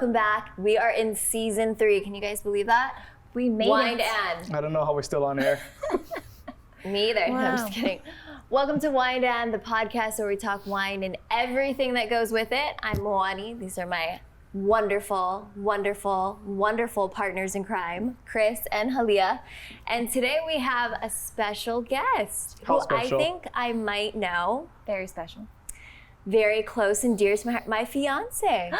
welcome back. We are in season 3. Can you guys believe that? We made Wine it. and. I don't know how we're still on air. Me either. Wow. I'm just kidding. Welcome to Wine and, the podcast where we talk wine and everything that goes with it. I'm Moani. These are my wonderful, wonderful, wonderful partners in crime, Chris and Halia. And today we have a special guest How who special? I think I might know. Very special. Very close and dear to my fiance.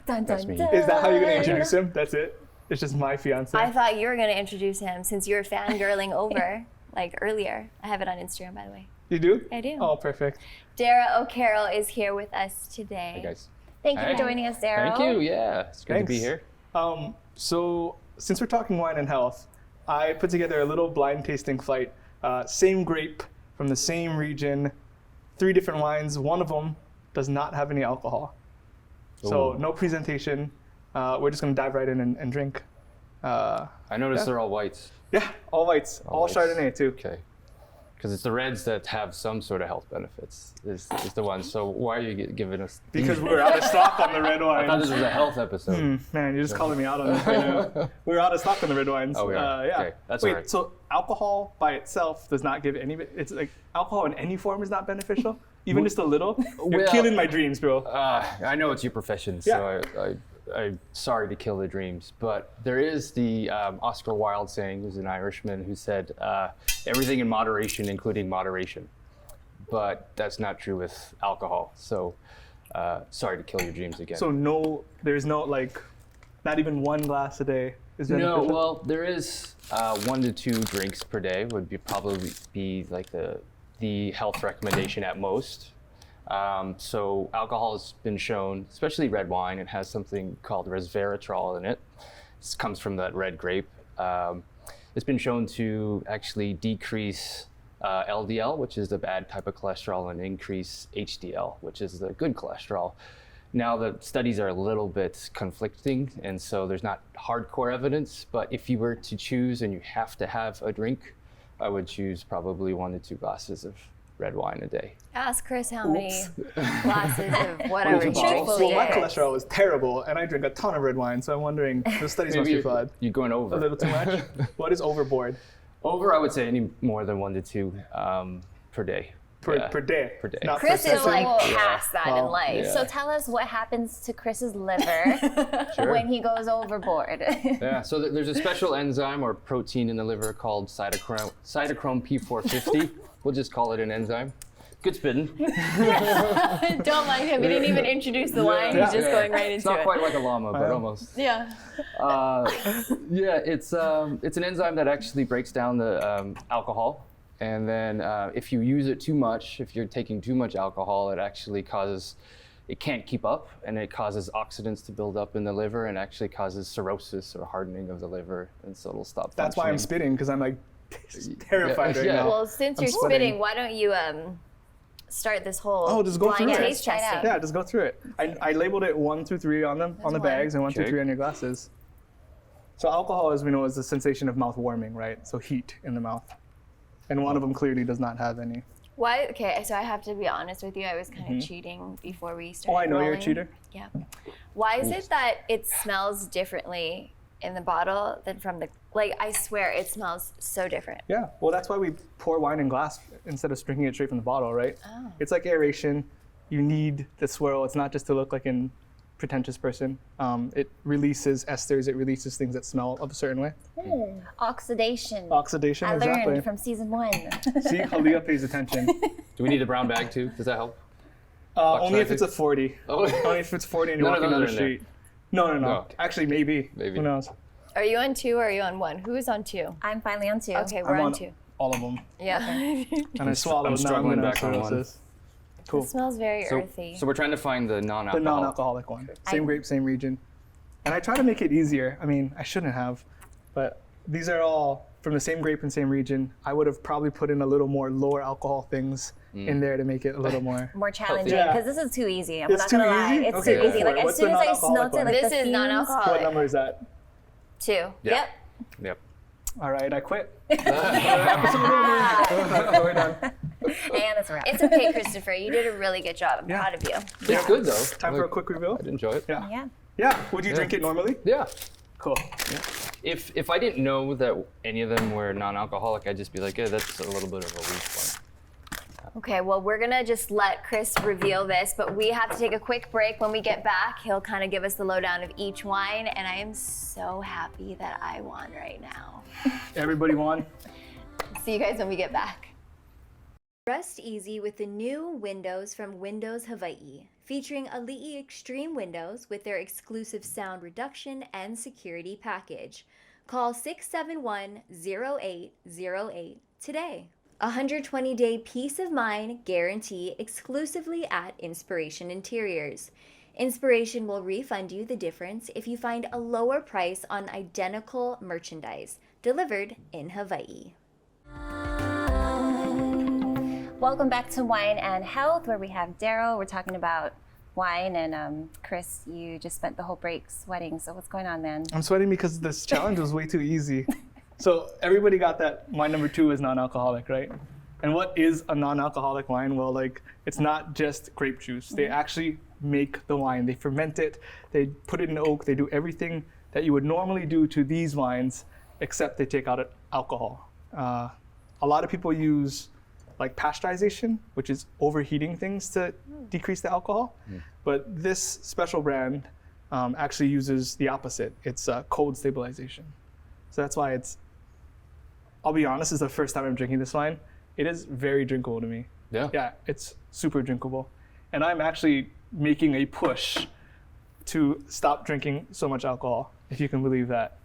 Dun, That's dun, me. dun. Is that how you're gonna introduce him? That's it? It's just my fiance? I thought you were going to introduce him since you were fangirling over like earlier. I have it on Instagram, by the way. You do? I do. Oh, perfect. Darragh O'Carroll is here with us today. Hey guys. Thank you Hi. for joining us, Darragh. Thank you. Yeah, it's good Thanks. to be here. So since we're talking wine and health, I put together a little blind tasting flight. Same grape from the same region, 3 different wines. One of them does not have any alcohol. So Ooh. no presentation. We're just gonna dive right in and drink. I noticed Yeah. they're all whites. Yeah, all whites, all whites. Chardonnay too. Okay. Because it's the reds that have some sort of health benefits. Is the one. So why are you giving us? Because we're out of stock on the red I thought this wines. was a health episode. Man, you're just calling me out on this right now. We're out of stock on the red wines. Oh, we are? Yeah. Okay, that's Wait, all right. so alcohol by itself does not give any, it's like alcohol in any form is not beneficial? Even just a little? You're Well- killing my dreams, bro. I know it's your profession, so I'm sorry to kill the dreams. But there is the Oscar Wilde saying, who's an Irishman, who said, everything in moderation, including moderation. But that's not true with alcohol. So sorry to kill your dreams again. So there's no like, not even 1 glass a day is No, beneficial? well, there is 1 to 2 drinks per day would probably be like the health recommendation at most. So alcohol has been shown, especially red wine, it has something called resveratrol in it. This comes from that red grape. It's been shown to actually decrease LDL, which is the bad type of cholesterol, and increase HDL, which is the good cholesterol. Now the studies are a little bit conflicting, and so there's not hardcore evidence, but if you were to choose and you have to have a drink, I would choose probably 1 to 2 glasses of red wine a day. Ask Chris how many glasses of whatever Oops. truthfully Well, my is. cholesterol is terrible, and I drink a ton of red wine, so I'm wondering, the studies must be flawed. You're going over. A little too much? What is overboard? Over, I would say any more than 1 to 2 per day. Yeah. Per day? Per day. Not Chris per is session? like past that in Well, life. yeah. So tell us what happens to Chris's liver Sure. when he goes overboard. Yeah, so there's a special enzyme or protein in the liver called cytochrome P450. We'll just call it an enzyme. Good spitting. Don't mind him. He didn't even introduce the wine. He's just going right It's into not it. quite like a llama, but almost. Yeah. Yeah, it's an enzyme that actually breaks down the alcohol, and then if you use it too much, if you're taking too much alcohol, it can't keep up, and it causes oxidants to build up in the liver, and actually causes cirrhosis or hardening of the liver, and so it'll stop. That's why I'm functioning. spitting, because I'm like terrified right Yeah. now. Well, since I'm you're sweating. spitting, why don't you start this whole Oh, just go blind through it. taste Try it out. testing? Yeah, just go through it. I labeled it 1 through 3 on the one. bags and 1 through Okay. 3 on your glasses. So alcohol, as we know, is the sensation of mouth warming, right? So heat in the mouth. And one of them clearly does not have any. Why? Okay, so I have to be honest with you. I was kind of cheating before we started. Oh, I know you're a rolling. cheater. Yeah. Why is it that it smells differently in the bottle than from the? Like, I swear, it smells so different. Yeah, well, that's why we pour wine in glass instead of drinking it straight from the bottle, right? Oh. It's like aeration. You need the swirl. It's not just to look like a pretentious person. It releases esters. It releases things that smell of a certain way. Oxidation. Oxidation, I exactly. learned from season 1. See, Halia pays attention. Do we need a brown bag too? Does that help? Only if it's a 40. Oh. Only if it's 40 and you're None of walking down the those are in there. street. No. No. Actually, maybe. Maybe. Who knows? Are you on 2 or are you on 1? Who is on 2? I'm finally on 2. Okay, we're I'm on on 2. all of them. Yeah. And I swallowed. I'm struggling now I'm back on one. cirrhosis. Cool. It smells very So, earthy. so we're trying to find the The non-alcoholic. non-alcoholic one. Same grape, same region. And I try to make it easier. I mean, I shouldn't have, but these are all from the same grape and same region. I would have probably put in a little more lower alcohol things in there to make it a little more. More challenging, Yeah. because this is too easy. I'm It's not too gonna lie. easy? It's Okay, too go easy. for Like it. as What's soon the as I non-alcoholic smelt it, one? like This the is fumes- non-alcoholic. What number is that? 2. Yeah. Yep. Yep. All right, I quit. And We're done. it's a wrap. It's okay, Christopher. You did a really good job. I'm Yeah. proud of you. It's good though. Time for a quick reveal. I'd enjoy it. Yeah. Yeah. Yeah. Would you drink it normally? Yeah. Cool. If I didn't know that any of them were non-alcoholic, I'd just be like, yeah, that's a little bit of a weak one. Okay, well, we're gonna just let Chris reveal this, but we have to take a quick break. When we get back, he'll kind of give us the lowdown of each wine, and I am so happy that I won right now. Everybody won. See you guys when we get back. Rest easy with the new windows from Windows Hawaiʻi, featuring Ali'i Extreme windows with their exclusive sound reduction and security package. Call 671-0808 today. 120-day peace of mind guarantee exclusively at Inspiration Interiors. Inspiration will refund you the difference if you find a lower price on identical merchandise delivered in Hawaii. Welcome back to Wine and Health, where we have Darragh. We're talking about wine, and Chris, you just spent the whole break sweating. So what's going on, man? I'm sweating because this challenge was way too easy. So everybody got that wine number 2 is non-alcoholic, right? And what is a non-alcoholic wine? Well, like, it's not just grape juice. They actually make the wine. They ferment it. They put it in oak. They do everything that you would normally do to these wines, except they take out alcohol. A lot of people use like pasteurization, which is overheating things to decrease the alcohol. But this special brand actually uses the opposite. It's cold stabilization. So that's why I'll be honest, this is the first time I'm drinking this wine. It is very drinkable to me. Yeah. Yeah, it's super drinkable. And I'm actually making a push to stop drinking so much alcohol, if you can believe that.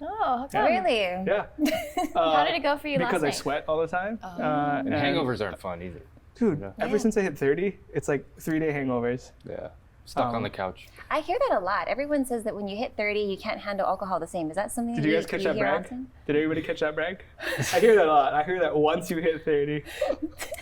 Oh, how come? Really? Yeah. How did it go for you last Because night? I sweat all the time. And hangovers aren't fun either. Dude, Yeah. ever since I hit 30, it's like 3-day hangovers. Yeah. Stuck on the couch. I hear that a lot. Everyone says that when you hit 30, you can't handle alcohol the same. Is that something Did that you guys catch that hear brag? often? Did everybody catch that brag? I hear that a lot. I hear that once you hit 30.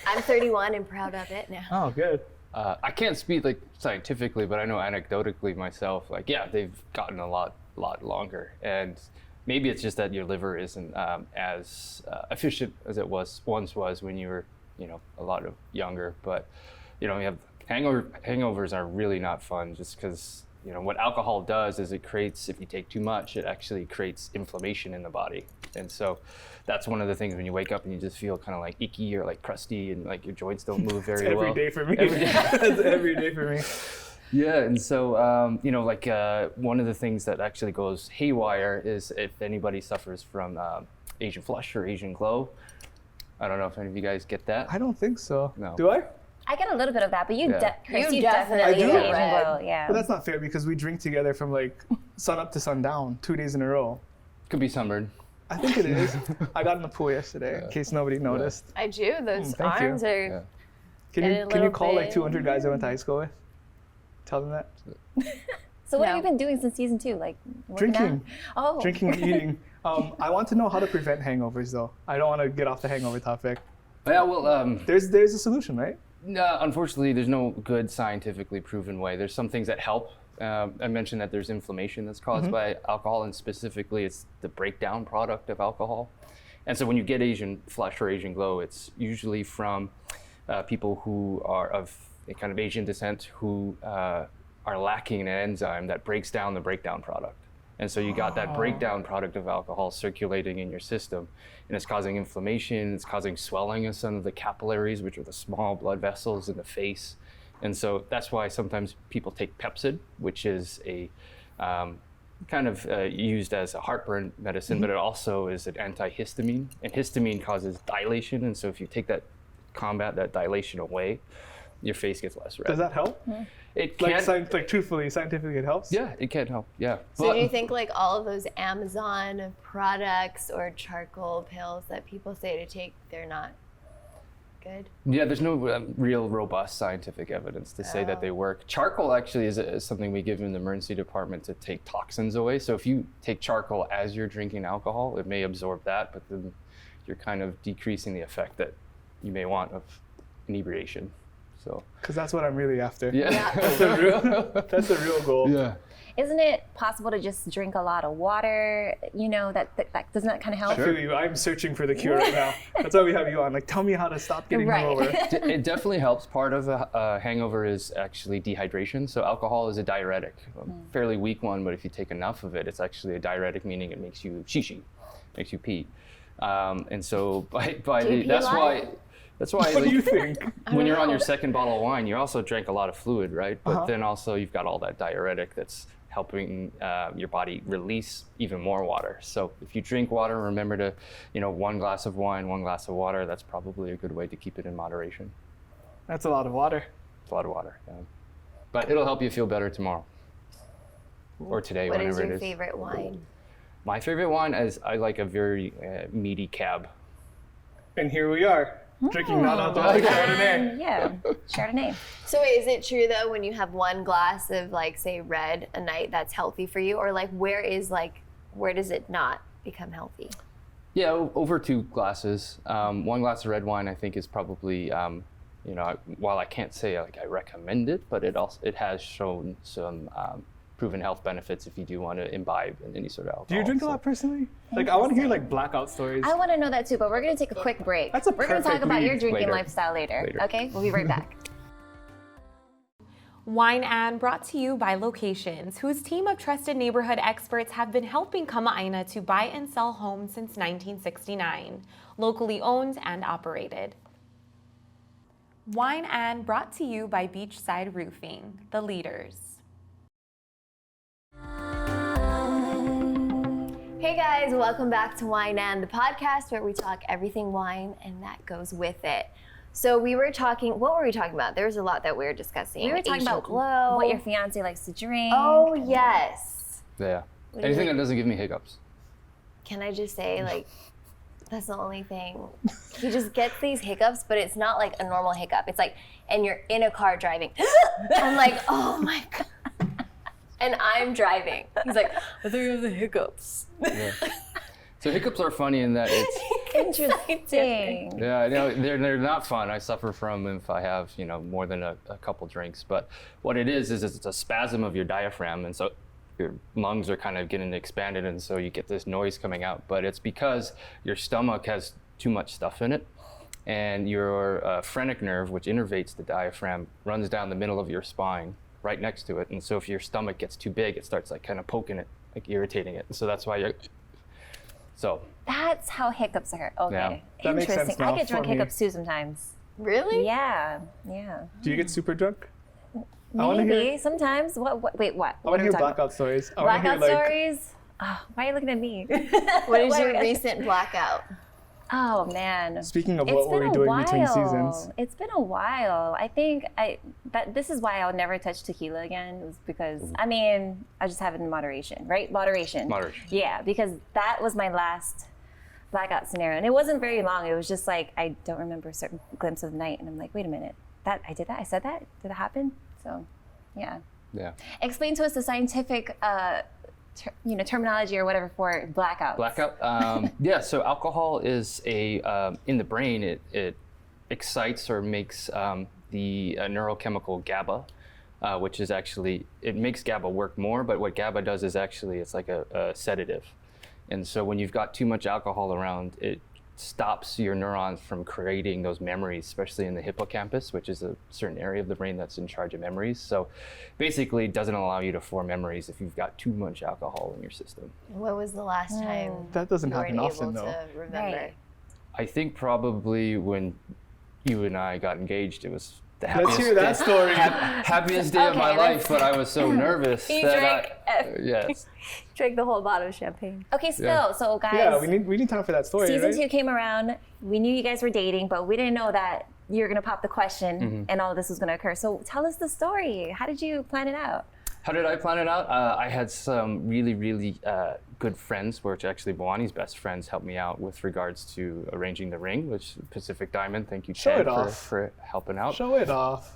I'm 31 and proud of it now. Oh, good. I can't speak like scientifically, but I know anecdotally myself, like, yeah, they've gotten a lot longer. And maybe it's just that your liver isn't as efficient as it once was when you were, a lot younger. But, you have hangovers are really not fun, just because, what alcohol does is it creates, if you take too much, it actually creates inflammation in the body. And so that's one of the things when you wake up and you just feel kind of like icky or like crusty and like your joints don't move very well. Every day for me. Every day. That's every day for me. Yeah, and so, one of the things that actually goes haywire is if anybody suffers from Asian flush or Asian glow. I don't know if any of you guys get that. I don't think so. No. Do I? I get a little bit of that, but you, Yeah. Chris, You you definitely definitely do. get Asian Right. glow, yeah. But that's not fair because we drink together from like sun up to sundown, 2 days in a row. Could be sunburn. I think it is. I got in the pool yesterday, in case nobody noticed. I do. Those thank you. arms are. Yeah. Can Get it a you little call like big. 200 guys I went to high school with? Tell them that. So what No. have you been doing since season 2? Like working Drinking. out? Oh. Drinking and eating. I want to know how to prevent hangovers though. I don't want to get off the hangover topic. Yeah, well, There's a solution, right? no, unfortunately, there's no good scientifically proven way. There's some things that help. I mentioned that there's inflammation that's caused by alcohol, and specifically it's the breakdown product of alcohol. And so when you get Asian flush or Asian glow, it's usually from people who are of a kind of Asian descent who are lacking an enzyme that breaks down the breakdown product. And so you got that breakdown product of alcohol circulating in your system, and it's causing inflammation, it's causing swelling of some of the capillaries, which are the small blood vessels in the face. And so that's why sometimes people take Pepsid, which is a kind of used as a heartburn medicine, but it also is an antihistamine. And histamine causes dilation, and so if you take that, combat that dilation away, your face gets less red. Does that help? It Like, can. like truthfully, scientifically, it helps. Yeah, it can help. Yeah. So do you think like all of those Amazon products or charcoal pills that people say to take, they're not good? Yeah, there's no real robust scientific evidence to say that they work. Charcoal actually is something we give in the emergency department to take toxins away. So if you take charcoal as you're drinking alcohol, it may absorb that, but then you're kind of decreasing the effect that you may want of inebriation. So Because that's what I'm really after. yeah. That's the real goal. Yeah. isn't it possible to just drink a lot of water? You know, that doesn't that kind of help? I feel you. I'm searching for the cure right now. That's why we have you on. Like, tell me how to stop getting hungover. It definitely helps. Part of a hangover is actually dehydration. So alcohol is a diuretic, a fairly weak one, but if you take enough of it, it's actually a diuretic, meaning it makes you shishi, makes you pee. And so that's why What do you think? when you're on your second bottle of wine, you also drank a lot of fluid, right? But then also you've got all that diuretic that's helping your body release even more water. So if you drink water, remember to, 1 glass of wine, 1 glass of water. That's probably a good way to keep it in moderation. That's a lot of water. It's a lot of water, yeah. But it'll help you feel better tomorrow. Or today, What whenever is it your is. favorite wine? My favorite wine is I like a very meaty cab. And here we are, drinking non-alcoholic Chardonnay. Yeah, Chardonnay. So wait, is it true though when you have 1 glass of like say red a night that's healthy for you, or like where does it not become healthy? Yeah, over 2 glasses. 1 glass of red wine I think is probably, while I can't say like I recommend it, but it has shown some proven health benefits if you do want to imbibe in any sort of alcohol. Do you drink a lot personally? Like, I want to hear like blackout stories. I want to know that too, but we're going to take a quick break. That's a We're going to talk perfect about your lead. drinking Later. lifestyle later. Okay, we'll be right back. Wine and brought to you by Locations, whose team of trusted neighborhood experts have been helping Kama'aina to buy and sell homes since 1969. Locally owned and operated. Wine and brought to you by Beachside Roofing, the leaders. Hey guys, welcome back to Wine and the podcast where we talk everything wine and that goes with it. So what were we talking about? There was a lot that we were discussing. We were talking Asian about glow. what your fiance likes to drink. Oh yes. Yeah. What do you Anything think? that doesn't give me hiccups. Can I just say, like, that's the only thing. He just gets these hiccups, but it's not like a normal hiccup. It's like, and you're in a car driving. I'm like, oh my God. And I'm driving. He's like, I think you have the hiccups. Yeah. So hiccups are funny in that it's, Interesting. yeah, they're not fun. I suffer from them if I have, more than a couple drinks. But what it is it's a spasm of your diaphragm. And so your lungs are kind of getting expanded. And so you get this noise coming out. But it's because your stomach has too much stuff in it. And your phrenic nerve, which innervates the diaphragm, runs down the middle of your spine, right next to it. And so if your stomach gets too big, it starts like kind of poking it, like irritating it. And so that's why That's how hiccups are. Okay. Yeah. That makes Interesting. sense now I get drunk for me. hiccups too sometimes. Really? Yeah. Do you get super drunk? I wanna Maybe hear- sometimes. Wait, what? I want What are to we hear talking blackout stories. I about? wanna hear, Blackout like, stories? Oh, why are you looking at me? What is your recent blackout? Oh man. Speaking of It's what were been we a doing between while. seasons? It's been a while. I think this is why I'll never touch tequila again. It was because I just have it in moderation, right? Moderation. Yeah, because that was my last blackout scenario, and it wasn't very long. It was just like I don't remember a certain glimpse of the night, and I'm like, wait a minute, I did that? I said that? Did it happen? So, yeah. Yeah. Explain to us the scientific terminology or whatever for blackouts. Blackout? Yeah, so alcohol is in the brain, it excites or makes the neurochemical GABA, which is actually, it makes GABA work more, but what GABA does is actually, it's like a sedative. And so when you've got too much alcohol around, it stops your neurons from creating those memories, especially in the hippocampus, which is a certain area of the brain that's in charge of memories. So basically it doesn't allow you to form memories if you've got too much alcohol in your system. When was the last time That doesn't you weren't happen often, able though. to remember? Right. I think probably when you and I got engaged, it was the Let's happiest hear that story. happiest day of my Okay, life, but I was so nervous He that drank yes. Drank the whole bottle of champagne. Okay, spill. Yeah. So guys, Yeah, we need time for that story, season right? 2 came around. We knew you guys were dating, but we didn't know that you were gonna pop the question and all of this was gonna occur. So tell us the story. How did you plan it out? How did I plan it out? I had some really, really good friends, which actually Moani's best friends helped me out with regards to arranging the ring, which Pacific Diamond, thank you, Show Chad, it off. for helping out. Show it off.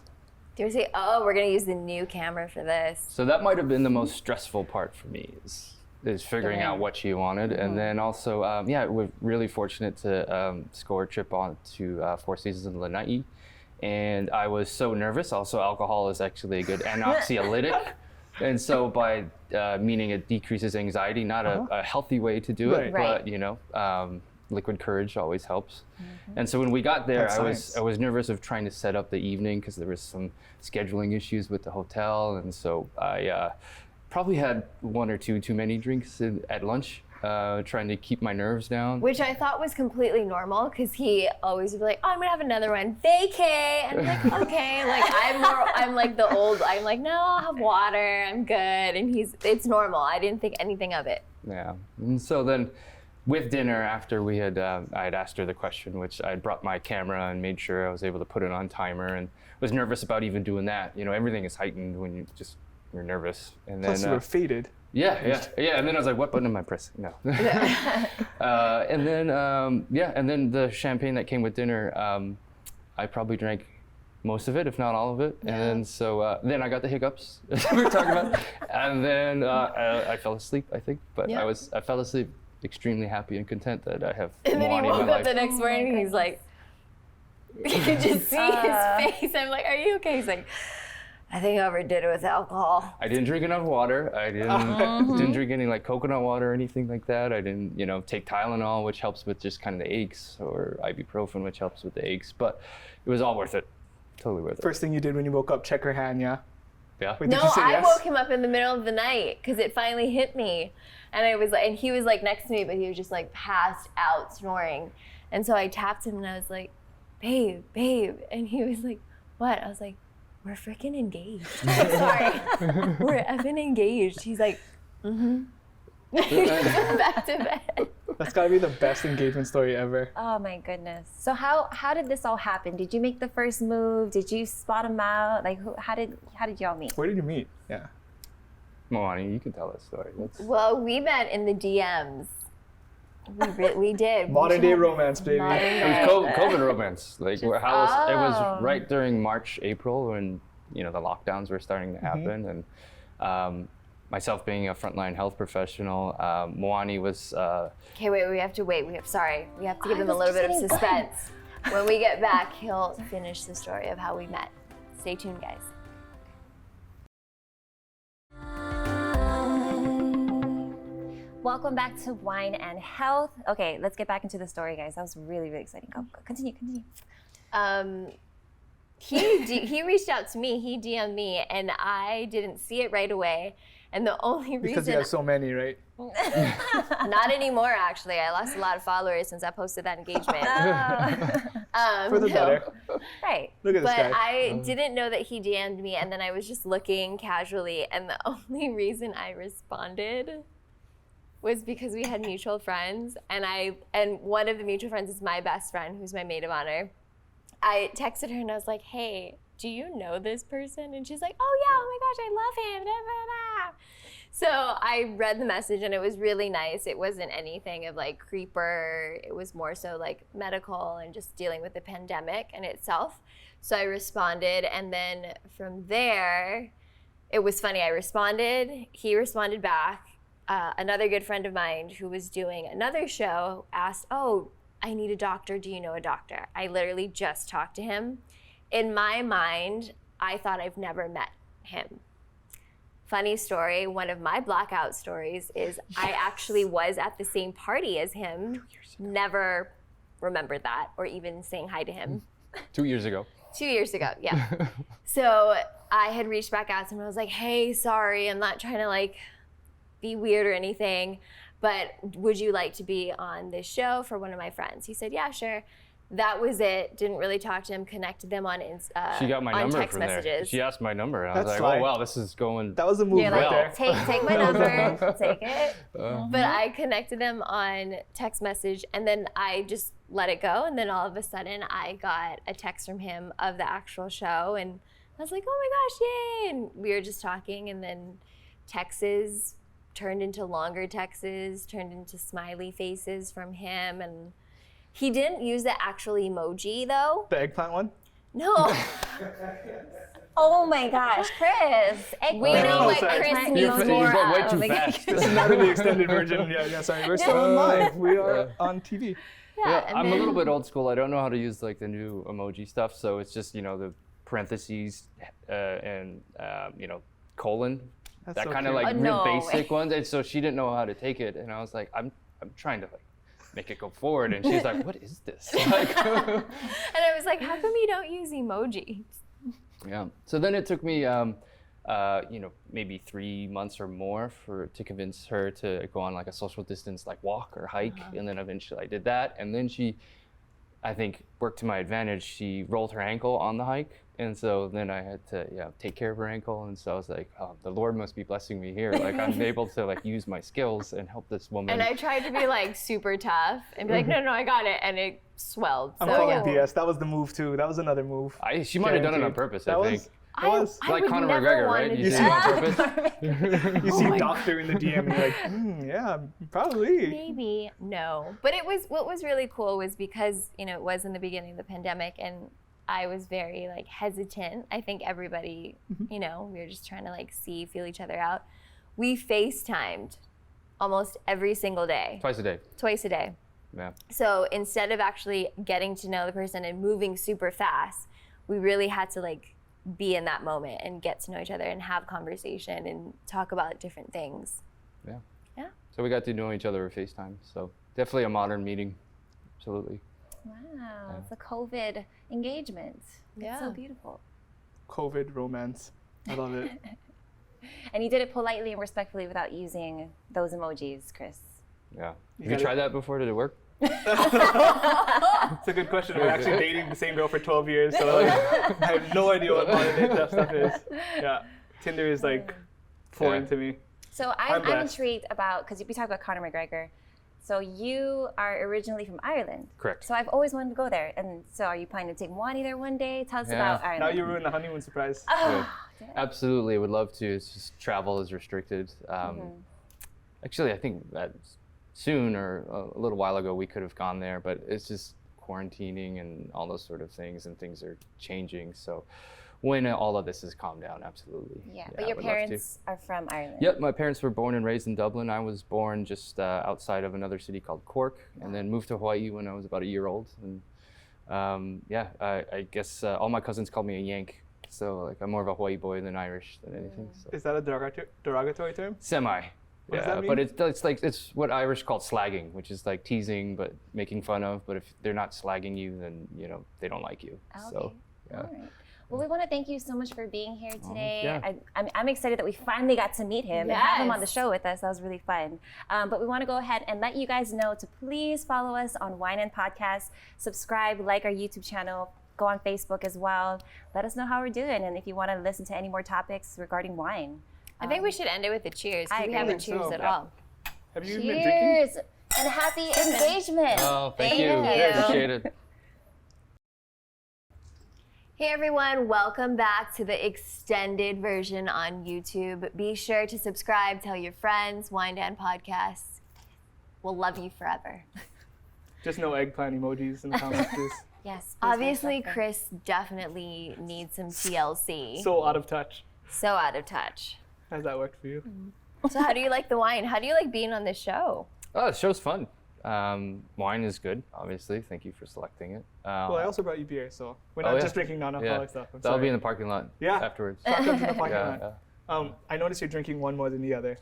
Do you say, oh, we're gonna use the new camera for this? So that might have been the most stressful part for me, is figuring Yeah. out what she wanted. And then also, we're really fortunate to score a trip on to Four Seasons in Lanai. And I was so nervous. Also, alcohol is actually a good anxiolytic. And so by meaning it decreases anxiety, not a healthy way to do it, but you know, liquid courage always helps. And so when we got there, I was nervous of trying to set up the evening because there was some scheduling issues with the hotel, and so I probably had one or two too many drinks at lunch. Trying to keep my nerves down. Which I thought was completely normal because he always would be like, oh, I'm gonna have another one, vacay. And I'm like, okay, like I'm like the old, I'm like, no, I'll have water, I'm good. And it's normal. I didn't think anything of it. Yeah, and so then with dinner after we had, I had asked her the question, which I had brought my camera and made sure I was able to put it on timer and was nervous about even doing that. You know, everything is heightened when you're nervous. And then, plus you were faded. Yeah. And then I was like, what button am I pressing? No. And then the champagne that came with dinner, I probably drank most of it, if not all of it. And then then I got the hiccups we were talking about. And then I fell asleep, I think. But I fell asleep extremely happy and content that I have And then he Moani in woke my up life. the next morning and he's like, you could just see his face. I'm like, are you okay? He's like, I think I overdid it with alcohol. I didn't drink enough water. I didn't drink any like coconut water or anything like that. I didn't, take Tylenol, which helps with just kind of the aches, or ibuprofen, which helps with the aches. But it was all worth it. Totally worth it. First thing you did when you woke up, check her hand, yeah? Yeah. Wait, No, did you say I yes? woke him up in the middle of the night because it finally hit me. And and he was like next to me, but he was just like passed out snoring. And so I tapped him and I was like, babe. And he was like, what? I was like, we're freaking engaged. Sorry. We're effing engaged. He's like, mm-hmm. Back to bed. That's gotta be the best engagement story ever. Oh my goodness. So how did this all happen? Did you make the first move? Did you spot him out? Like how did y'all meet? Where did you meet? Yeah. Moani, you can tell that story. Well, we met in the DMs. We did. Modern day romance, baby. It was COVID romance. Like it was right during March, April when the lockdowns were starting to happen, and myself being a frontline health professional, Moani was. Okay, wait. We have to wait. We have to give him a little bit of suspense. When we get back, he'll finish the story of how we met. Stay tuned, guys. Welcome back to Wine and Health. Okay, let's get back into the story, guys. That was really, really exciting. Go, continue. He reached out to me. He DM'd me, and I didn't see it right away. And the only reason Because you have so many, right? not anymore, actually. I lost a lot of followers since I posted that engagement. For the better. Right. Look at this guy. But I didn't know that he DM'd me, and then I was just looking casually, and the only reason I responded was because we had mutual friends, and one of the mutual friends is my best friend, who's my maid of honor. I texted her and I was like, hey, do you know this person? And she's like, oh yeah, oh my gosh, I love him. Da, da, da. So I read the message and it was really nice. It wasn't anything of like creeper. It was more so like medical and just dealing with the pandemic in itself. So I responded, and then from there, it was funny. I responded, he responded back. Another good friend of mine who was doing another show asked, oh, I need a doctor. Do you know a doctor? I literally just talked to him. In my mind, I thought I've never met him. Funny story, one of my blackout stories is I actually was at the same party as him. Never remembered that or even saying hi to him. 2 years ago. 2 years ago, yeah. So I had reached back out to him. I was like, hey, sorry, I'm not trying to like be weird or anything, but would you like to be on this show for one of my friends? He said, yeah, sure. That was it. Didn't really talk to him, connected them on she got my number text from messages. there. She asked my number, and I was That's like, fine. oh, wow, this is going. That was a move You're right like, there. take my number, take it. But I connected them on text message, and then I just let it go. And then all of a sudden, I got a text from him of the actual show, and I was like, oh my gosh, yay! And we were just talking, and then texts turned into longer texts, turned into smiley faces from him, and he didn't use the actual emoji though. The eggplant one? No. Oh my gosh, Chris. We know what sorry. Chris You needs more got way of. too fast. This is not in the extended version. Yeah, sorry. We're still on live. We are on TV. Yeah, and I'm then- a little bit old school. I don't know how to use like the new emoji stuff, so it's just the parentheses and colon That's that so kind of cute. like No real basic way. ones. And so she didn't know how to take it. And I was like, I'm trying to like make it go forward. And she's like, what is this? Like, And I was like, how come you don't use emojis? yeah. So then it took me, maybe 3 months or more to convince her to go on like a social distance, like walk or hike. And then eventually I did that. And then she, I think, worked to my advantage. She rolled her ankle on the hike. And so then I had to take care of her ankle. And so I was like, oh, the Lord must be blessing me here. Like I'm able to like use my skills and help this woman. And I tried to be like super tough and be like, no, I got it. And it swelled. I'm So calling yeah. BS. That was the move too. That was another move. She might have done it on Guaranteed. purpose, That I was- think. It was. I Like would Conor never McGregor, want right? to You do see it on that. purpose. You see doctor in the DM and you're like, yeah, probably. Maybe no, but what was really cool was because it was in the beginning of the pandemic and I was very like hesitant. I think everybody, we were just trying to like feel each other out. We FaceTimed almost every single day, Twice a day. Yeah. So instead of actually getting to know the person and moving super fast, we really had to like be in that moment and get to know each other and have conversation and talk about different things. Yeah. Yeah. So we got to know each other over FaceTime. So definitely a modern meeting. Absolutely. Wow, it's a COVID engagement. Yeah. It's so beautiful. COVID romance. I love it. And you did it politely and respectfully without using those emojis, Chris. Yeah. You Have you gotta- tried that before? Did it work? It's a good question. We're actually dating the same girl for 12 years, so like, I have no idea what modern stuff is. Yeah, Tinder is like foreign Yeah. to me. So I'm I'm blessed. intrigued about, because we talked about Conor McGregor. So you are originally from Ireland. Correct. So I've always wanted to go there. And so are you planning to take Moani there one day? Tell us Yeah. about Now Ireland. you ruined the honeymoon surprise. Yeah. Absolutely, would love to. It's just travel is restricted. Actually, I think that soon or a little while ago we could have gone there, but it's just quarantining and all those sort of things, and things are changing. So when all of this has calmed down, absolutely. Yeah, I but your would love to. parents are from Ireland. Yep, my parents were born and raised in Dublin. I was born just outside of another city called Cork, and then moved to Hawaii when I was about a year old. And I guess all my cousins called me a Yank. So like I'm more of a Hawaii boy than Irish than anything. So. Is that a derogatory term? Semi. What does Yeah, that but mean? it's what Irish call slagging, which is like teasing but making fun of. But if they're not slagging you, then they don't like you. Okay. So yeah. All right. Well, we want to thank you so much for being here today. yeah. I'm excited that we finally got to meet him and have him on the Yes. show with us. That was really fun. But we want to go ahead and let you guys know to please follow us on Wine and Podcast, subscribe, like our YouTube channel, go on Facebook as well. Let us know how we're doing and if you want to listen to any more topics regarding wine. I think we should end it with a cheers because I we agree. haven't I think cheers so. at Yeah. all. Have you been drinking? Cheers and happy engagement. Oh, thank Thank you. you. Appreciate it. Hey everyone, welcome back to the extended version on YouTube. Be sure to subscribe, tell your friends, Wine Dan Podcasts. We'll love you forever. Just no eggplant emojis in the comments, please. Yes. please Obviously, respect them. Chris definitely needs some TLC. So out of touch. So out of touch. How's that worked for you? So how do you like the wine? How do you like being on this show? Oh, the show's fun. Wine is good, obviously. Thank you for selecting it. Well, I also brought you beer, so we're Oh, not yeah. just drinking non-alcoholic Yeah, stuff. I'm that'll sorry. be in the parking lot Yeah. afterwards. Shotguns in the parking Yeah, lot. I noticed you're drinking one more than the other.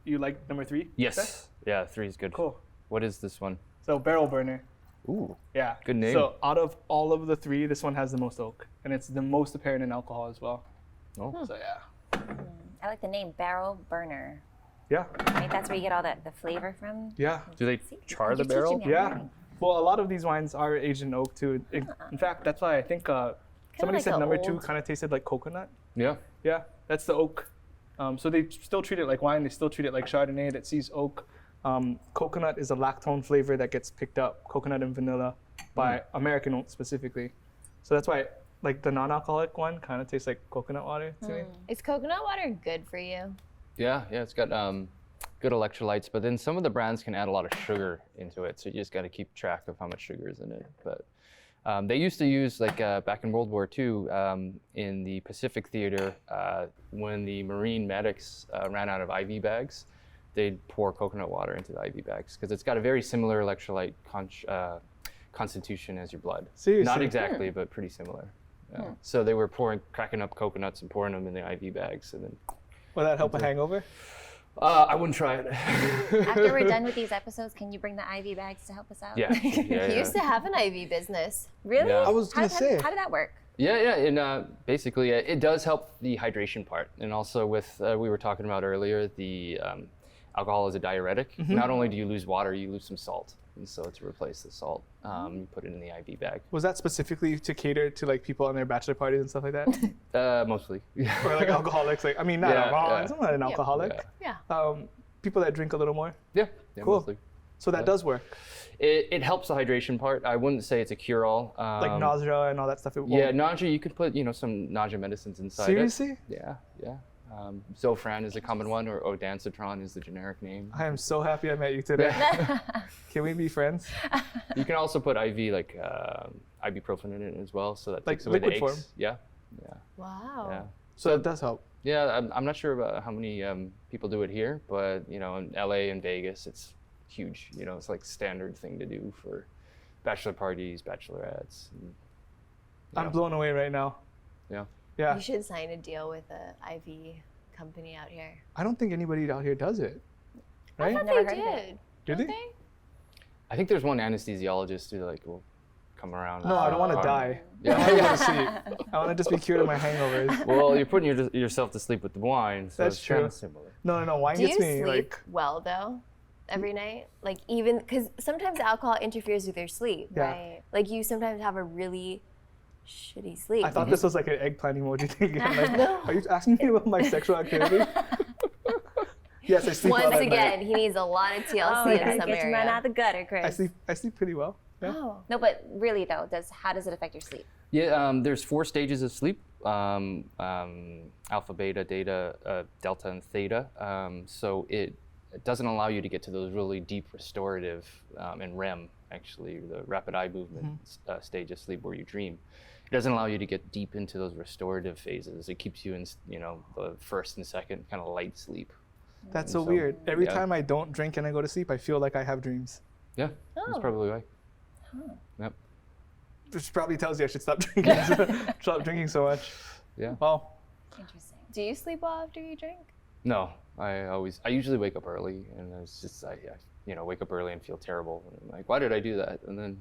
You like number 3? Yes. Yeah, 3 is good. Cool. What is this one? So barrel burner. Ooh. Yeah. Good name. So out of all of the 3, this one has the most oak, and it's the most apparent in alcohol as well. Oh. So yeah. I like the name Barrel Burner. Yeah. Right? That's where you get all the flavor from. Yeah. Do they char You're the barrel? teaching me. Yeah. Well, a lot of these wines are aged in oak too. In fact, that's why I think somebody like said a number 2 old- kind of tasted like coconut. Yeah. Yeah, that's the oak. So they still treat it like wine. They still treat it like Chardonnay that sees oak. Coconut is a lactone flavor that gets picked up, coconut and vanilla, by American oak specifically. So that's why, like the non-alcoholic one, kind of tastes like coconut water to me. Is coconut water good for you? Yeah, it's got good electrolytes, but then some of the brands can add a lot of sugar into it, so you just got to keep track of how much sugar is in it. But they used to use, like back in World War II, in the Pacific Theater, when the Marine medics ran out of IV bags, they'd pour coconut water into the IV bags because it's got a very similar electrolyte constitution as your blood. Seriously? Not exactly, but pretty similar. Yeah. So they were cracking up coconuts and pouring them in the IV bags, and then Will that help a hangover? I wouldn't try it. After we're done with these episodes, can you bring the IV bags to help us out? Yeah. He used to have an IV business. Really? Yeah. I was gonna say. How did that work? Yeah, and basically it does help the hydration part, and also with we were talking about earlier, the alcohol is a diuretic. Not only do you lose water, you lose some salt, and so to replace the salt, you put it in the IV bag. Was that specifically to cater to like people on their bachelor parties and stuff like that? Mostly. Or like alcoholics? Like, I mean, not alcoholics. I'm not an alcoholic. Yeah. People that drink a little more. Yeah. Cool. Mostly. So that does work. It helps the hydration part. I wouldn't say it's a cure-all. Like nausea and all that stuff. Yeah, nausea. You could put some nausea medicines inside. Seriously? It. Yeah. Zofran is a common one, or Odancitron is the generic name. I am so happy I met you today. Can we be friends? You can also put IV like ibuprofen in it as well, so that Like takes away the liquid aches. form? Yeah. Wow. Yeah. So it does help. Yeah, I'm not sure about how many people do it here, but in LA and Vegas, it's huge. It's like standard thing to do for bachelor parties, bachelorettes. And, I'm blown away right now. Yeah. Yeah. You should sign a deal with a IV company out here. I don't think anybody out here does it. Right? I thought Never they heard of did. Do Don't they? I think there's one anesthesiologist who will come around. No, I don't want to die. Yeah. I want to go to sleep. I want to just be cured of my hangovers. Well, you're putting yourself to sleep with the wine, so That's it's kind true. of similar. No. Wine Do you gets me sleep like. well though? Every night? Like even, because sometimes alcohol interferes with your sleep. Yeah. Right. Like you sometimes have a really shitty sleep. I thought this was like an eggplant emoji thing. I'm like, are you asking me about my sexual activity? Yes, I sleep well Once at again, night. he needs a lot of TLC Oh, in gotta some get your man area. out of the gutter, Chris. I sleep pretty well. Yeah. Oh. No, but really though, how does it affect your sleep? Yeah, there's 4 stages of sleep, alpha, beta, delta, and theta. So it doesn't allow you to get to those really deep restorative and REM, actually, the rapid eye movement stage of sleep where you dream. It doesn't allow you to get deep into those restorative phases. It keeps you in, the first and second kind of light sleep. That's so So, weird. Every yeah. time I don't drink and I go to sleep, I feel like I have dreams. Yeah, that's probably why. Yep. Which probably tells you I should stop drinking. Stop drinking so much. Yeah. Well, Interesting. Do you sleep well after you drink? No, I usually wake up early, and it's just I wake up early and feel terrible. And I'm like, why did I do that? And then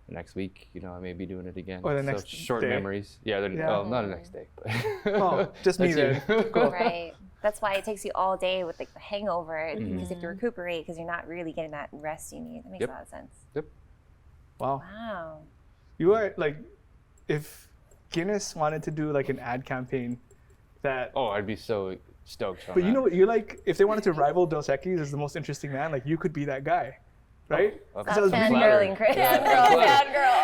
the next week, I may be doing it again. Or the So next short day. memories. Yeah. Yeah. Oh, not the next day. But oh, just me then. That's you. Cool. Right. That's why it takes you all day with like the hangover because you have to recuperate because you're not really getting that rest you need. That makes Yep. a lot of sense. Wow. Wow. You are like, if Guinness wanted to do like an ad campaign that. Oh, I'd be so stoked on But that. you know what? You're like, if they wanted to rival Dos Equis as the most interesting man, like you could be that guy, right? Oh, I was Stop reading- fangirling, Chris.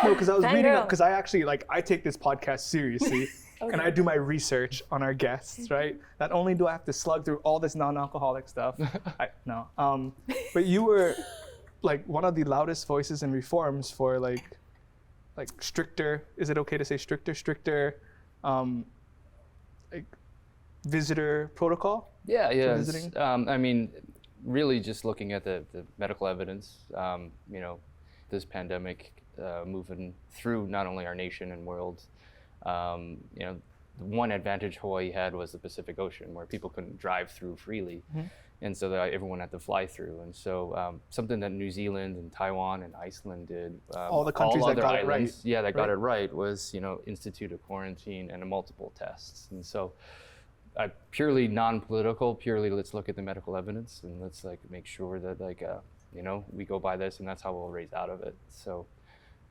No, because I was Fangirl. reading up, because I actually, like, I take this podcast seriously and I do my research on our guests, right? Not only do I have to slug through all this non-alcoholic stuff, but you were like one of the loudest voices in reforms for like stricter, is it okay to say stricter, like visitor protocol? Yeah. It's, visiting? I mean, really just looking at the medical evidence, this pandemic moving through not only our nation and world, the one advantage Hawaii had was the Pacific Ocean, where people couldn't drive through freely. And so everyone had to fly through. And so something that New Zealand and Taiwan and Iceland did, All the countries that other got it right. islands, yeah, that got Right. it right, was institute a quarantine and a multiple tests. And so purely non-political, purely let's look at the medical evidence and let's make sure that we go by this and that's how we'll raise out of it. So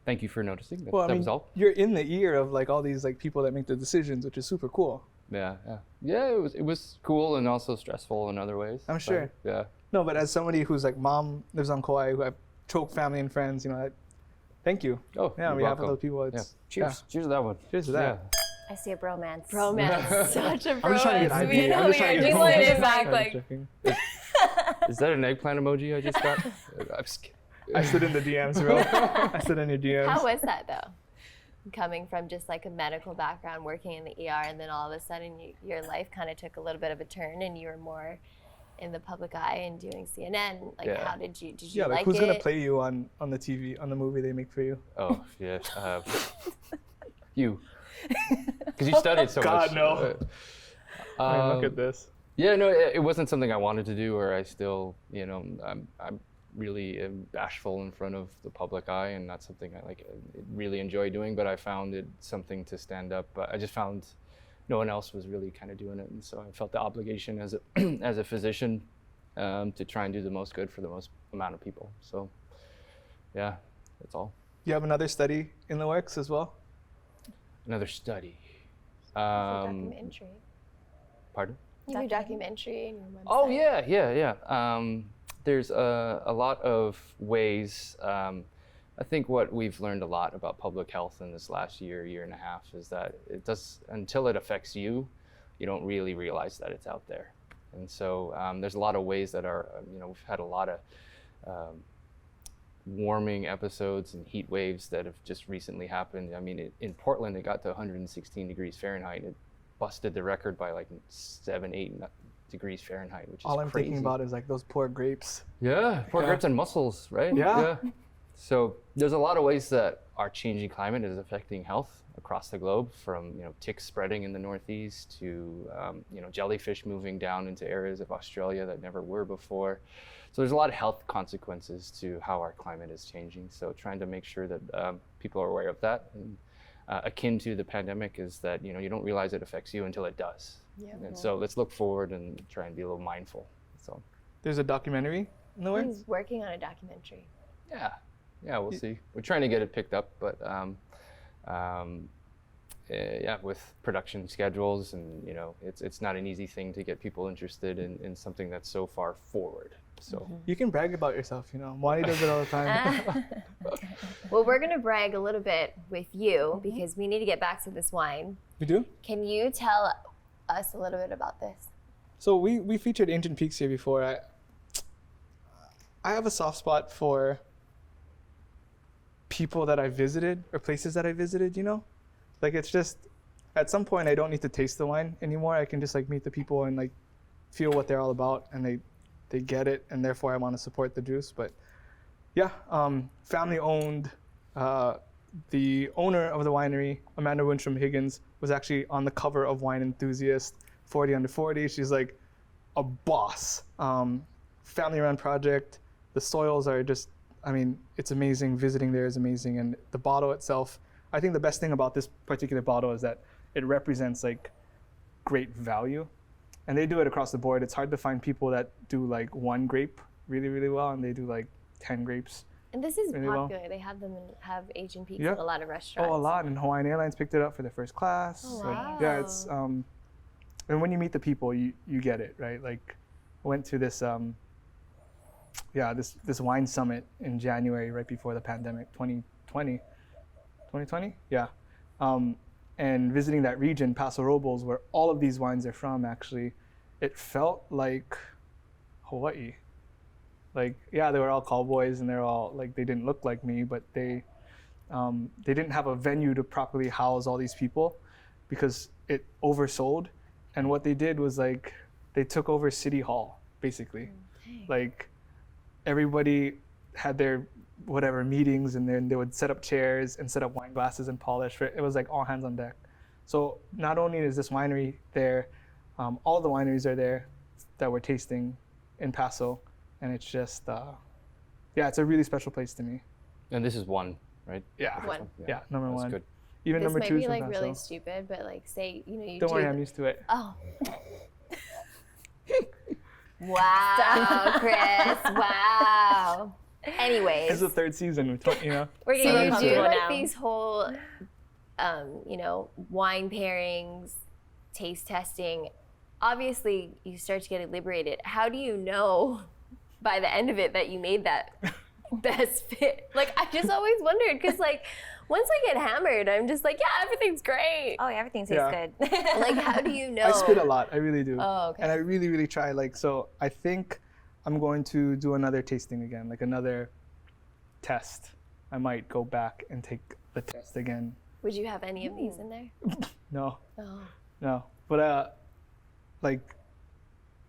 thank you for noticing. That, Well, I that mean, was all. you're in the ear of like all these like people that make the decisions, which is super cool. Yeah. It was cool and also stressful in other ways. I'm but, sure. Yeah. No, but as somebody whose like mom lives on Kauai, who have choke family and friends, thank you. Oh, Yeah, on you're behalf of welcome. those people, Yeah. it's Cheers. Cheers to that one. Cheers to that. I see a bromance. Bromance. Such a bromance. I'm just trying to get We IV. know I'm just you're trying to get just home. like I'm it just back trying to like. check in. Is that an eggplant emoji I just got? I'm just kidding. I slid in the DMs, bro. I slid in your DMs. How was that though? Coming from just like a medical background, working in the ER, and then all of a sudden your life kind of took a little bit of a turn, and you were more in the public eye and doing CNN. Like, Yeah. how did you Yeah, like like who's it? gonna play you on the TV, on the movie they make for you? Oh, yeah. You. Because you studied so God, much. no. I mean, look Um, at this. Yeah, no, it wasn't something I wanted to do, or I still, I'm really bashful in front of the public eye, and not something I really enjoy doing. But I found it something to stand up. I just found no one else was really kind of doing it, and so I felt the obligation as a as a physician to try and do the most good for the most amount of people. So, yeah, that's all. You have another study in the works as well? Another study. Documentary. Pardon? You do documentary and your website. Oh yeah. There's a lot of ways. I think what we've learned a lot about public health in this last year and a half is that until it affects you, you don't really realize that it's out there. And so there's a lot of ways that we've had a lot of warming episodes and heat waves that have just recently happened. I mean, in Portland, it got to 116 degrees Fahrenheit. It busted the record by 7-8 degrees Fahrenheit, which is all I'm crazy. thinking about is those poor grapes. Yeah, poor grapes and mussels, right? Yeah. So there's a lot of ways that our changing climate is affecting health across the globe, from ticks spreading in the Northeast to jellyfish moving down into areas of Australia that never were before. So there's a lot of health consequences to how our climate is changing. So trying to make sure that people are aware of that. And akin to the pandemic is that you don't realize it affects you until it does. Yeah. And so let's look forward and try and be a little mindful. So there's a documentary in the works? He's working on a documentary. Yeah, we'll see. We're trying to get it picked up, but with production schedules and it's not an easy thing to get people interested in something that's so far forward. So you can brag about yourself, Wani does it all the time. Well, we're gonna brag a little bit with you because we need to get back to this wine. We do? Can you tell us a little bit about this? So we featured Ancient Peaks here before. I have a soft spot for people that I visited or places that I visited, it's just at some point I don't need to taste the wine anymore. I can just meet the people and feel what they're all about, and they get it, and therefore I want to support the juice. But yeah, family owned. The owner of the winery, Amanda Winstrom Higgins, was actually on the cover of Wine Enthusiast 40 Under 40. She's a boss. Family run project. The soils are just, it's amazing. Visiting there is amazing. And the bottle itself, I think the best thing about this particular bottle is that it represents great value. And they do it across the board. It's hard to find people that do one grape really, really well, and they do 10 grapes. And this is really popular. well. They have them have Asian Peaks in a lot of restaurants. Oh, a lot. And Hawaiian Airlines picked it up for their first class. Oh, wow. Yeah, it's and when you meet the people, you get it, right? I went to this this wine summit in January, right before the pandemic, 2020. Yeah. And visiting that region, Paso Robles, where all of these wines are from, actually, it felt like Hawaii. They were all cowboys, and they're all they didn't look like me, but they didn't have a venue to properly house all these people because it oversold. And what they did was they took over City Hall, basically. Everybody had their whatever meetings, and then they would set up chairs and set up wine glasses and polish. It was all hands on deck. So not only is this winery there, all the wineries are there that we're tasting in Paso, and it's just it's a really special place to me. and this is one, right? Yeah. One. Yeah, number That's one. good. Even This number might two be is from really Paso. stupid, but say you Don't worry, do I'm used to it. Oh. Wow, Chris. Wow. Anyways. It's the third season. We're So getting you do comfortable now. these whole, wine pairings, taste testing. Obviously, you start to get liberated. How do you know by the end of it that you made that best fit? I just always wondered because once I get hammered, I'm just yeah, everything's great. Oh, yeah, everything tastes good. How do you know? I spit a lot. I really do. Oh, okay. And I really, really try. So I think I'm going to do another tasting again, another test. I might go back and take the test again. Would you have any of these in there? No. Oh. No. But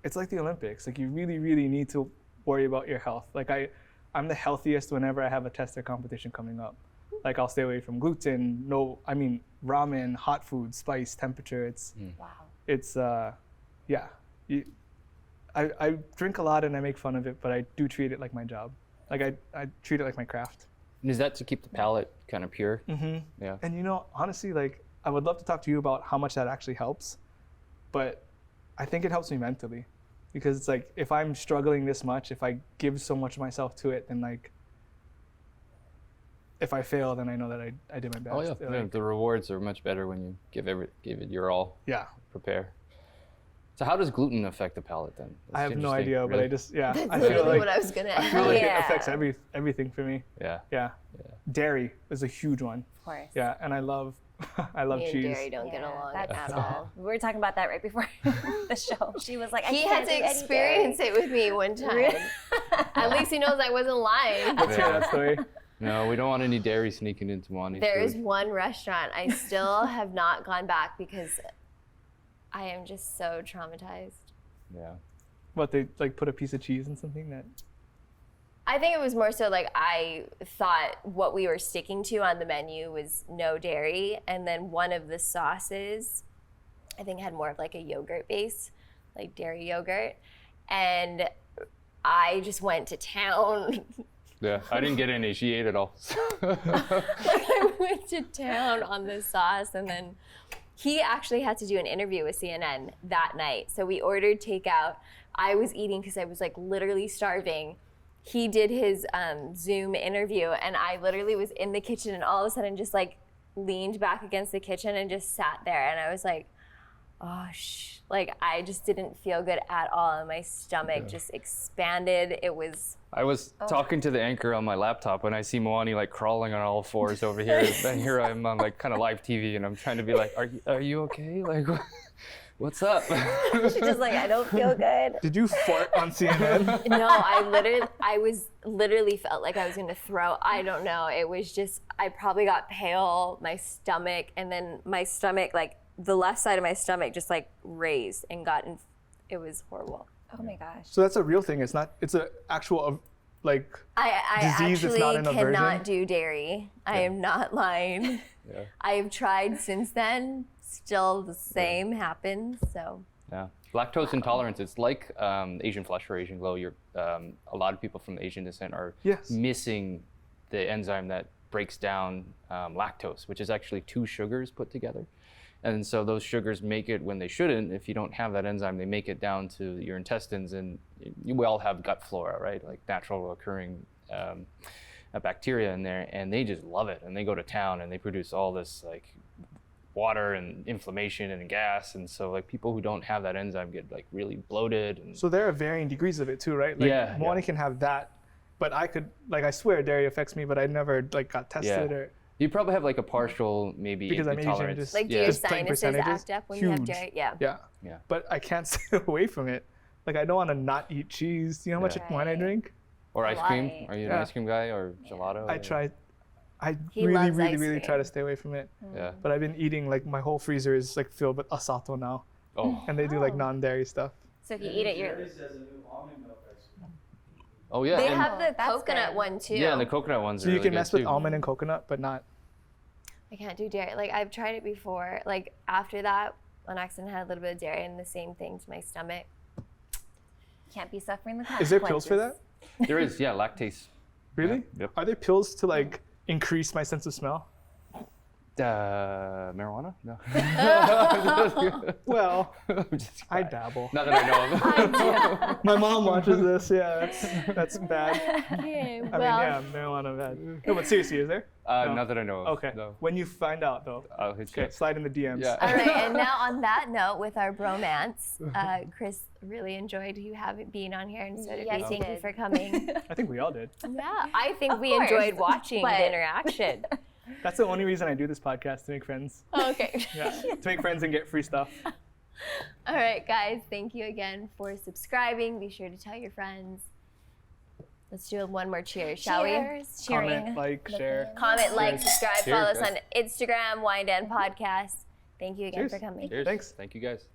it's like the Olympics. You really, really need to worry about your health. I'm the healthiest whenever I have a test or competition coming up. I'll stay away from gluten, ramen, hot food, spice, temperature. Wow. It's I drink a lot and I make fun of it, but I do treat it like my job. Like I treat it like my craft. And is that to keep the palate kind of pure? Mm-hmm. Yeah. And you know, honestly, like I would love to talk to you about how much that actually helps, but I think it helps me mentally, because it's like if I'm struggling this much, if I give so much of myself to it, then like if I fail, then I know that I did my best. Oh yeah. Like, The rewards are much better when you give it your all. yeah. Prepare. So how does gluten affect the palate then? That's I have no interesting. idea, but Really? I just I That's feel literally like what I was gonna I ask. feel like Yeah. it affects everything for me. Yeah. Yeah. Dairy is a huge one. Of course. Yeah, and I love I love Me and cheese. Darry don't get along that's, at all. we were talking about that right before the show. She was like, I He can't had do to any experience it with me one time. At least he knows I wasn't lying. Let's hear that story. No, we don't want any dairy sneaking into Wani's There is food. one restaurant I still have not gone back because I am just so traumatized. Yeah. What, they like put a piece of cheese in something that I think it was more so like I thought what we were sticking to on the menu was no dairy, and then one of the sauces I think had more of like a yogurt base, like dairy yogurt, and I just went to town. Yeah. I didn't get any. She ate it all. I went to town on the sauce, and then he actually had to do an interview with CNN that night. So we ordered takeout. I was eating because I was like literally starving. He did his Zoom interview, and I literally was in the kitchen, and all of a sudden just like leaned back against the kitchen and just sat there, and I was like, oh like I just didn't feel good at all, and my stomach just expanded. It was. I was talking to the anchor on my laptop when I see Moani like crawling on all fours over here. And here I'm on like kind of live TV, and I'm trying to be like, are you okay? Like, what's up? She's just like, I don't feel good. Did you fart on CNN? No, I was literally felt like I was gonna throw. I don't know. It was just, I probably got pale, my stomach, and then my stomach, like the left side of my stomach just like raised and it was horrible. Oh my gosh. So that's a real thing. It's not. It's an actual like. I Disease, it's actually not an aversion? cannot do dairy. I am not lying. Yeah. I have tried since then. Still the same happens. So. Yeah. Lactose intolerance, it's like Asian flush or Asian glow. A lot of people from Asian descent are Yes. missing the enzyme that breaks down lactose, which is actually 2 sugars put together. And so those sugars make it when they shouldn't. If you don't have that enzyme, they make it down to your intestines, and we all have gut flora, right? Like natural occurring bacteria in there, and they just love it. And they go to town and they produce all this like water and inflammation and gas. And so like people who don't have that enzyme get like really bloated. And So there are varying degrees of it too, right? Like Yeah, Moani yeah. can have that, but I could like I swear dairy affects me, but I never like got tested or. you probably have like a partial maybe Because I'm Asian, intolerance. just- Like, do yeah. your Just plain sinuses percentages? act up when you have Huge. dairy? Yeah. Yeah. Yeah. But I can't stay away from it. Like I don't want to not eat cheese. You know how much Yeah. wine I drink? Or ice cream? Right. Are you an Yeah. ice cream guy or gelato? I try. I He really, loves really, ice really try cream. to stay away from it. Yeah. But I've been eating like my whole freezer is like filled with asato now, Oh. and they do like non-dairy stuff. So if you eat it, you're. Oh yeah. They and- have the that's coconut good. one too. yeah, and the coconut ones So are you really can mess good with too. almond and coconut, but not. I can't do dairy. Like I've tried it before. Like after that, on accident, had a little bit of dairy, and the same thing to my stomach. Can't be suffering the Is there pills for that? consequences. There is, yeah, lactase. Really? Yep. Are there pills to like increase my sense of smell? Marijuana? No. Well, I'm just I kidding. dabble. Not that I know of. My mom watches this. Yeah, that's bad. Okay, I mean, yeah, marijuana bad. No, but seriously, is there? No. Not that I know of. Okay. No. When you find out, though, I'll hit you. okay, slide in the DMs. Yeah. All right, and now on that note, with our bromance, Chris really enjoyed you being on here, and so did Yes, we. he Thank you did. for coming. I think we all did. Yeah, I think we course, enjoyed watching but- the interaction. That's the only reason I do this podcast, to make friends. Okay. Yeah, to make friends and get free stuff. All right, guys, thank you again for subscribing. Be sure to tell your friends. Let's do one more cheers, shall we? Cheers. Cheering. Comment, like, share. Comment, like, Cheers. subscribe, Cheers, follow us guys. on Instagram, Wine and Podcast. Thank you again Cheers. for coming. Cheers. Thanks. Thank you guys.